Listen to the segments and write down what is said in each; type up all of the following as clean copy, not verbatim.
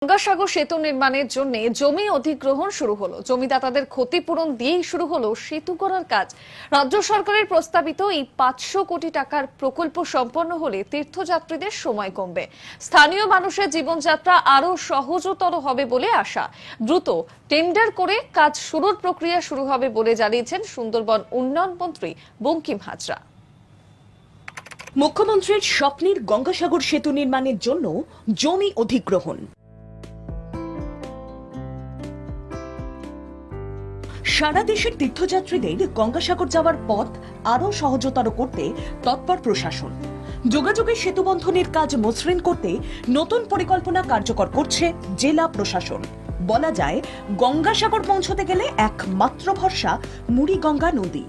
গঙ্গাসাগর সেতু নির্মাণের জন্য জমি অধিগ্রহণ শুরু হলো। জমিদাতাদের ক্ষতিপূরণ দিয়েই শুরু হলো সেতু করার কাজ। রাজ্য সরকারের প্রস্তাবিত এই 500 কোটি টাকার প্রকল্প সম্পন্ন হলে তীর্থযাত্রীদের সময় কমবে, স্থানীয় মানুষের জীবনযাত্রা আরো সহজতর হবে বলে আশা। দ্রুত টেন্ডার করে কাজ শুরুর প্রক্রিয়া শুরু হবে বলে জানিয়েছেন সুন্দরবন উন্নয়ন মন্ত্রী বঙ্কিম হাজরা। মুখ্যমন্ত্রীর স্বপ্নের গঙ্গাসাগর সেতু নির্মাণের জন্য জমি অধিগ্রহণ। সারা দেশের তীর্থযাত্রীদের গঙ্গাসাগর যাওয়ার পথ আরো সহজতর করতে তৎপর প্রশাসন। যোগাযোগের সেতু বন্ধনের কাজ মসৃণ করতে নতুন পরিকল্পনা কার্যকর করছে জেলা প্রশাসন। বলা যায়, গঙ্গাসাগর পৌঁছতে গেলে একমাত্র ভরসা মুড়িগঙ্গা নদী।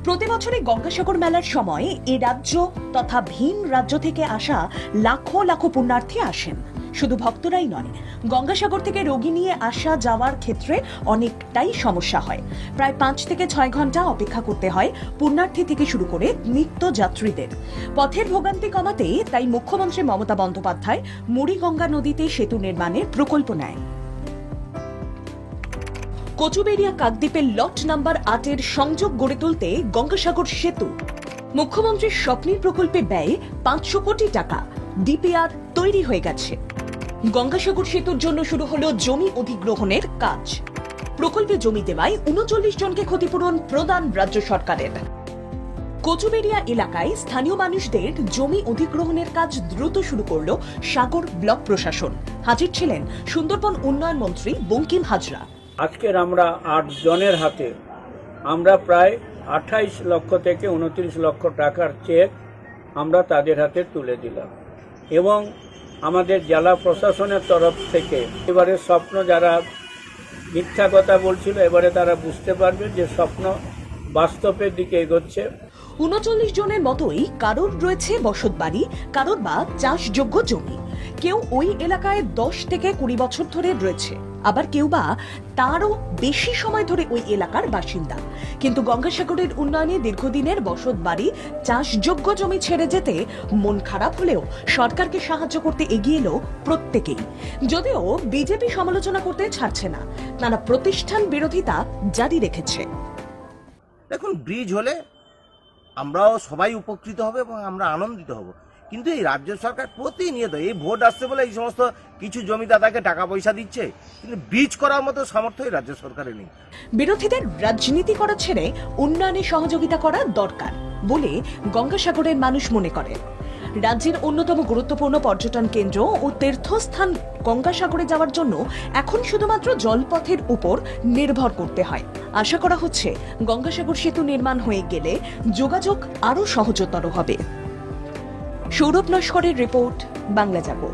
প্রতি বছরে গঙ্গাসাগর মেলার সময় এ রাজ্য তথা ভিন রাজ্য থেকে আসা লাখো লাখো পুণ্যার্থী আসেন। শুধু ভক্তরাই নয়, গঙ্গাসাগর থেকে রোগী নিয়ে আসা যাওয়ার ক্ষেত্রে অনেকটাই সমস্যা হয়। প্রায় 5 থেকে 6 ঘন্টা অপেক্ষা করতে হয় পুণ্যার্থী থেকে শুরু করে নিত্য যাত্রীদের। পথের ভোগান্তি কমাতে তাই মুখ্যমন্ত্রী মমতা বন্দ্যোপাধ্যায় মুড়িগঙ্গা নদীতে সেতু নির্মাণের প্রকল্প নেয়। কচুবেড়িয়া কাকদ্বীপের লট নাম্বার 8-এর সংযোগ গড়ে তুলতে গঙ্গাসাগর সেতু। মুখ্যমন্ত্রীর স্বপ্নের প্রকল্পে ব্যয় 500 কোটি টাকা। ডিপিআর তৈরি হয়ে গেছে। গঙ্গাসাগর সেতুর জন্য শুরু হলো জমি অধিগ্রহণের কাজ। প্রকল্পে জমি দেওয়ায় 39 জনকে ক্ষতিপূরণ প্রদান রাজ্য সরকারের। কচুবেড়িয়া এলাকায় স্থানীয় মানুষদের জমি অধিগ্রহণের কাজ দ্রুত শুরু করল সাগর ব্লক প্রশাসন। হাজির ছিলেন সুন্দরবন উন্নয়ন মন্ত্রী বঙ্কিম হাজরা। আজকের আমরা 8 জনের হাতে আমরা প্রায় 28 লক্ষ থেকে 29 লক্ষ টাকার চেক আমরা তাদের হাতে তুলে দিলাম এবং আমাদের জেলা প্রশাসনের তরফ থেকে এবারে স্বপ্ন যারা মিথ্যা কথা বলছিল এবারে তারা বুঝতে পারবে যে স্বপ্ন বাস্তবের দিকে এগোচ্ছে। 39 জনের মতোই কারোর রয়েছে বসতবাড়ি, কারোর বা চাষযোগ্য জমি। কেউ ওই এলাকায় 10 থেকে 20 বছর ধরে রয়েছে, আবার কেউ বা তারও বেশি সময় ধরে ওই এলাকার বাসিন্দা। কিন্তু গঙ্গাসাগরের উন্নয়নে দীর্ঘদিনের বসতবাড়ি, চাষযোগ্য জমি ছেড়ে যেতে মন খারাপ হলেও সরকারকে সাহায্য করতে এগিয়ে এলো প্রত্যেকেই। যদিও বিজেপি সমালোচনা করতে ছাড়ছে না, নানা প্রতিষ্ঠান বিরোধিতা জারি রেখেছে। দেখুন, ব্রিজ হলে আমরাও সবাই উপকৃত হবে এবং আমরা আনন্দিত হব, কিন্তু এই রাজ্য সরকার প্রতিনিয়ত এই ভোট আসছে বলে এই সমস্ত কিছু জমিদাতাকে টাকা পয়সা দিচ্ছে, কিন্তু ব্রিজ করার মতো সামর্থ্য এই রাজ্য সরকারের নেই। বিরোধীদের রাজনীতি করা ছেড়ে উন্নয়নে সহযোগিতা করা দরকার বলে গঙ্গাসাগরের মানুষ মনে করেন। রাজ্যের অন্যতম গুরুত্বপূর্ণ পর্যটন কেন্দ্র ও তীর্থস্থান গঙ্গাসাগরে যাওয়ার জন্য এখন শুধুমাত্র জলপথের উপর নির্ভর করতে হয়। আশা করা হচ্ছে গঙ্গাসাগর সেতু নির্মাণ হয়ে গেলে যোগাযোগ আরো সহজতর হবে। সৌরভ নস্করের রিপোর্ট, বাংলা জাগো।